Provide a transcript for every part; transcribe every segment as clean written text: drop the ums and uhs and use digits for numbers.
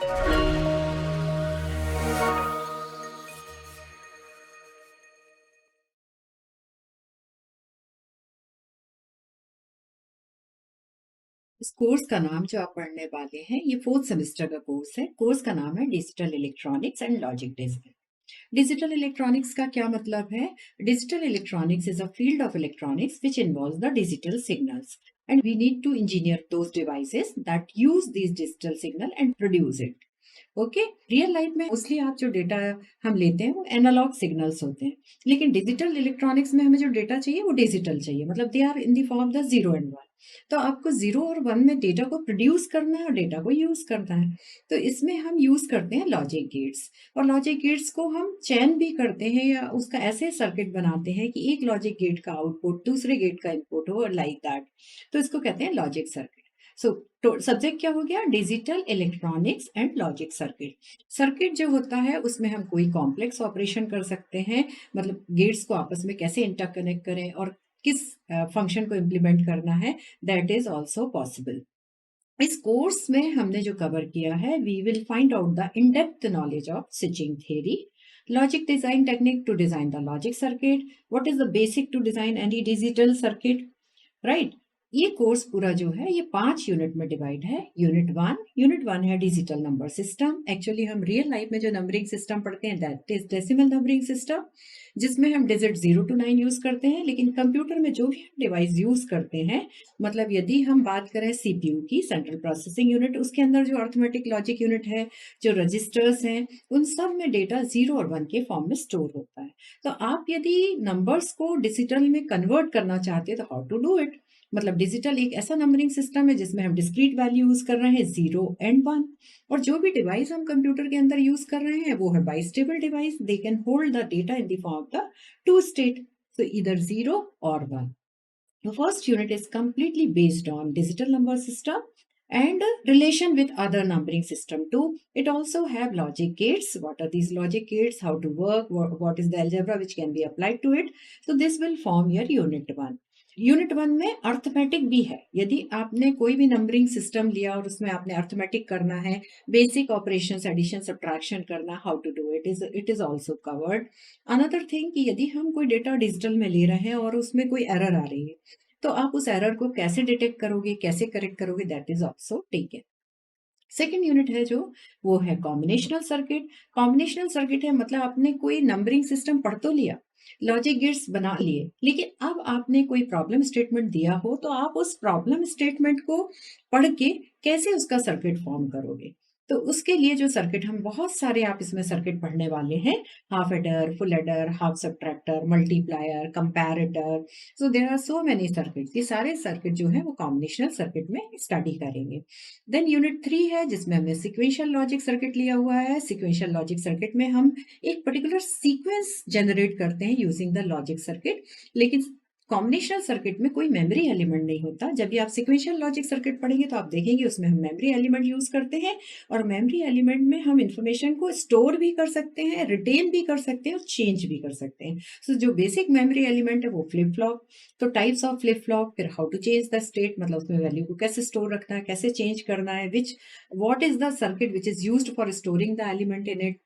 इस कोर्स का नाम जो आप पढ़ने वाले हैं, ये 4th सेमेस्टर का कोर्स है। कोर्स का नाम है digital electronics and logic design. Digital electronics का क्या मतलब है? Digital electronics is a field of electronics which involves the digital signals, and we need to engineer those devices that use these digital signal and produce it. Okay, real life में mostly आप जो data हम लेते हैं वो analogue signals होते हैं, लेकिन डिजिटल इलेक्ट्रॉनिक्स में हमें जो डेटा चाहिए वो डिजिटल चाहिए, मतलब they are in the form the zero and one. तो आपको जीरो और वन में डेटा को प्रोड्यूस करना है और डेटा को यूज करना है। तो इसमें हम यूज करते हैं लॉजिक गेट्स, और लॉजिक गेट्स को हम चैन भी करते हैं या उसका ऐसे सर्किट बनाते हैं कि एक लॉजिक गेट का आउटपुट दूसरे गेट का इनपुट हो, लाइक दैट। तो इसको कहते हैं लॉजिक सर्किट। सो सब्जेक्ट क्या हो गया? Digital electronics and logic circuit. Circuit जो होता है उसमें हम कोई कॉम्प्लेक्स ऑपरेशन कर सकते हैं, मतलब गेट्स को आपस में कैसे इंटरकनेक्ट करें और किस फंक्शन को इम्प्लीमेंट करना है, दैट इज ऑल्सो पॉसिबल। इस कोर्स में हमने जो कवर किया है, we will find out the in depth knowledge of switching theory, logic design technique to design the logic circuit, what is the basic to design any digital circuit, right. ये course पूरा जो है ये 5 unit में divide है। Unit one है digital number system. Actually हम real life में जो नंबरिंग सिस्टम पढ़ते हैं that is decimal numbering system, जिसमें हम डिजिट 0 to 9 यूज करते हैं। लेकिन कंप्यूटर में जो भी हम डिवाइस यूज करते हैं, मतलब यदि हम बात करें सीपीयू की, सेंट्रल प्रोसेसिंग यूनिट, उसके अंदर जो अर्थमेटिक लॉजिक यूनिट है, जो रजिस्टर्स हैं, उन सब में डेटा 0 और 1 के फॉर्म में स्टोर होता है। तो आप यदि नंबर्स को डिजिटल में कन्वर्ट करना चाहते हैं तो हाउ टू डू इट? मतलब डिजिटल एक ऐसा नंबरिंग सिस्टम है जिसमें हम डिस्क्रीट वैल्यू यूज कर रहे हैं 0 एंड 1, और जो भी डिवाइस हम कंप्यूटर के अंदर यूज कर रहे हैं वो है bistable device. They can hold the data in the form of the two state, so either 0 or 1. The first unit is completely based on digital number system and relation with other numbering system too. It also have logic gates. What are these logic gates? How to work? What is the algebra which can be applied to it? So this will form your unit 1. Unit one में arithmetic भी है। यदि आपने कोई भी numbering system लिया और उसमें आपने अर्थमेटिक करना है, बेसिक ऑपरेशंस, एडिशन, सब्ट्रैक्शन करना, how to do it is also covered. Another thing कि यदि हम कोई डेटा डिजिटल में ले रहे हैं और उसमें कोई एरर आ रही है, तो आप उस एरर को कैसे डिटेक्ट करोगे, कैसे करेक्ट करोगे, that is also taken. Second unit है जो, वो है कॉम्बिनेशनल सर्किट। कॉम्बिनेशनल सर्किट है मतलब आपने कोई नंबरिंग सिस्टम पढ़ तो लिया, लॉजिक गेट्स बना लिए, लेकिन अब आपने कोई प्रॉब्लम स्टेटमेंट दिया हो तो आप उस प्रॉब्लम स्टेटमेंट को पढ़ के कैसे उसका सर्किट फॉर्म करोगे। तो उसके लिए जो सर्किट, हम बहुत सारे आप इसमें सर्किट पढ़ने वाले हैं, half adder, full adder, half subtractor, multiplier, comparator, so there are so many circuit. ये सारे सर्किट जो है वो कॉम्बिनेशनल सर्किट में स्टडी करेंगे। देन यूनिट 3 है जिसमें हमने सिक्वेंशियल लॉजिक सर्किट लिया हुआ है। सिक्वेंशियल लॉजिक सर्किट में हम एक पर्टिकुलर सीक्वेंस जनरेट करते हैं यूजिंग द लॉजिक सर्किट, लेकिन कॉम्बिनेशनल सर्किट में कोई मेमोरी एलिमेंट नहीं होता। जब भी आप सिक्वेंशियल लॉजिक सर्किट पढ़ेंगे तो आप देखेंगे उसमें हम मेमोरी एलिमेंट यूज करते हैं, और मेमोरी एलिमेंट में हम इंफॉर्मेशन को स्टोर भी कर सकते हैं, रिटेन भी कर सकते हैं और चेंज भी कर सकते हैं। सो जो बेसिक मेमोरी एलिमेंट है वो फ्लिप फ्लॉप। तो टाइप्स ऑफ फ्लिप फ्लॉप, फिर how to change the state, मतलब उसमें वैल्यू को कैसे स्टोर रखना है, कैसे चेंज करना है, विच what is the circuit which is used for storing the element in it,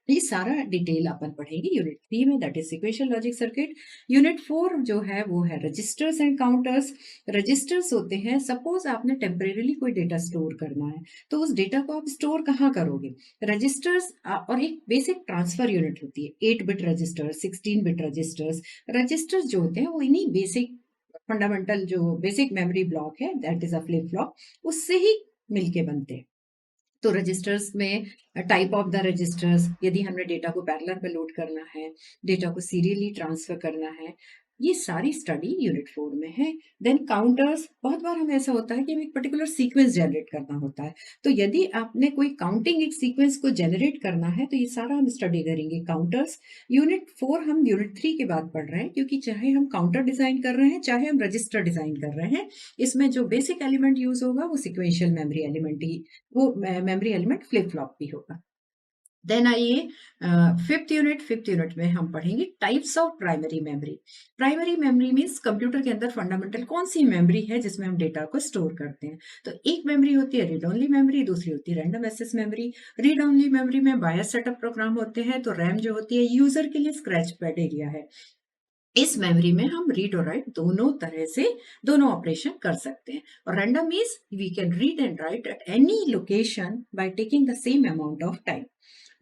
ये सारा डिटेल अपन पढ़ेंगे यूनिट 3 में, that is sequential logic circuit. Unit 4 जो है वो है रजिस्टर्स एंड काउंटर्स। रजिस्टर्स होते हैं, सपोज आपने टेम्परेरीली कोई डेटा स्टोर करना है, तो उस डेटा को आप स्टोर कहाँ करोगे? रजिस्टर्स। और एक बेसिक ट्रांसफर यूनिट होती है, 8 bit registers, 16 bit registers. Registers जो होते हैं वो इन्हीं बेसिक फंडामेंटल जो बेसिक मेमोरी ब्लॉक है, that is a flip flop, उससे ही मिलके बनते हैं। तो रजिस्टर्स में टाइप ऑफ द रजिस्टर्स, यदि हमने डेटा को पैरेलल में लोड करना है, डेटा को सीरियली ट्रांसफर करना है, ये सारी स्टडी यूनिट 4 में है। देन काउंटर्स, बहुत बार हमें ऐसा होता है कि हमें एक पर्टिकुलर सीक्वेंस जनरेट करना होता है, तो यदि आपने कोई काउंटिंग एक सीक्वेंस को जनरेट करना है तो ये सारा हम स्टडी करेंगे काउंटर्स। यूनिट 4 हम यूनिट 3 के बाद पढ़ रहे हैं, क्योंकि चाहे हम काउंटर डिजाइन कर रहे हैं चाहे हम रजिस्टर डिजाइन कर रहे हैं, इसमें जो बेसिक एलिमेंट यूज होगा वो सिक्वेंशियल मेमोरी एलिमेंट ही, वो मेमोरी एलिमेंट फ्लिप फ्लॉप भी होगा। देन आइए फिफ्थ यूनिट में हम पढ़ेंगे types of primary memory. Primary memory means computer के अंदर फंडामेंटल कौन सी मेमोरी है जिसमें हम डेटा को स्टोर करते हैं। तो एक मेमोरी होती है रीड ओनली मेमोरी, दूसरी होती है random access memory. Read only memory में बायस सेटअप प्रोग्राम होते हैं, तो रैम जो होती है यूजर के लिए स्क्रैच पैड एरिया है। इस मेमोरी में हम रीड और राइट दोनों तरह से दोनों ऑपरेशन कर सकते हैं। और random means we can read and write at any location by taking the same amount of time.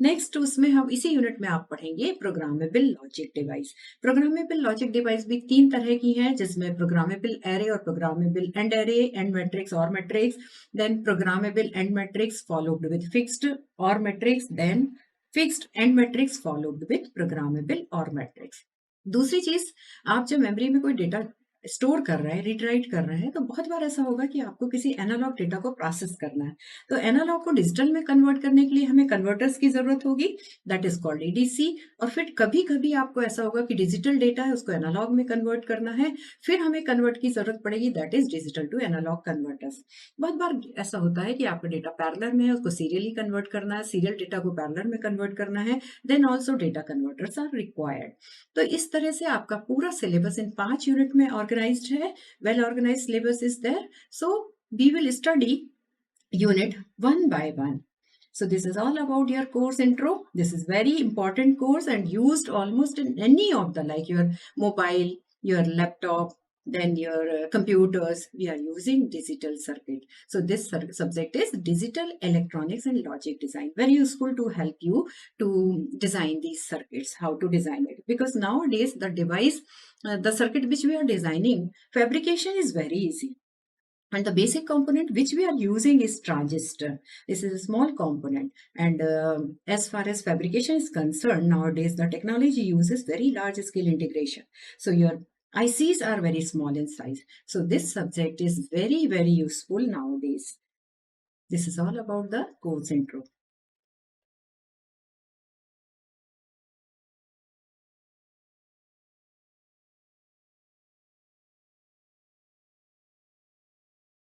Next उसमें हम इसी यूनिट में आप पढ़ेंगे programmable logic device. Programmable logic device भी तीन तरह की हैं, जिसमें प्रोग्रामेबल एरे और programmable and array, and matrix or matrix, then programmable and matrix followed with fixed or matrix, then fixed and matrix followed with programmable or matrix. दूसरी चीज, आप जब मेमोरी में कोई डेटा स्टोर कर रहे हैं, रीड राइट कर रहे हैं, तो बहुत बार ऐसा होगा कि आपको किसी एनालॉग डेटा को प्रोसेस करना है। तो एनालॉग को डिजिटल में कन्वर्ट करने के लिए हमें कन्वर्टर्स की जरूरत होगी, दैट इज कॉल्ड एडीसी। और फिर कभी कभी आपको ऐसा होगा कि डिजिटल डेटा है उसको एनालॉग में कन्वर्ट करना है, फिर हमें कन्वर्ट की जरूरत पड़ेगी, that is digital to analog converters. बहुत बार ऐसा होता है कि आपका डेटा पैरेलल में है, उसको सीरियली कन्वर्ट करना है, सीरियल डेटा को पैरेलल में कन्वर्ट करना है, then also data converters are required. तो इस तरह से आपका पूरा सिलेबस इन 5 यूनिट में ऑर्गेनाइज्ड है। Well organised syllabus is there, so we will study unit one by one. So this is all about your course intro. This is very important course and used almost in any of the, like your mobile, your laptop, then your computers. We are using digital circuit. So this subject is digital electronics and logic design. Very useful to help you to design these circuits, how to design it. Because nowadays the device, the circuit which we are designing, fabrication is very easy. And the basic component which we are using is transistor. This is a small component. And as far as fabrication is concerned, nowadays the technology uses very large scale integration. So your ICs are very small in size. So this subject is very, very useful nowadays. This is all about the course intro.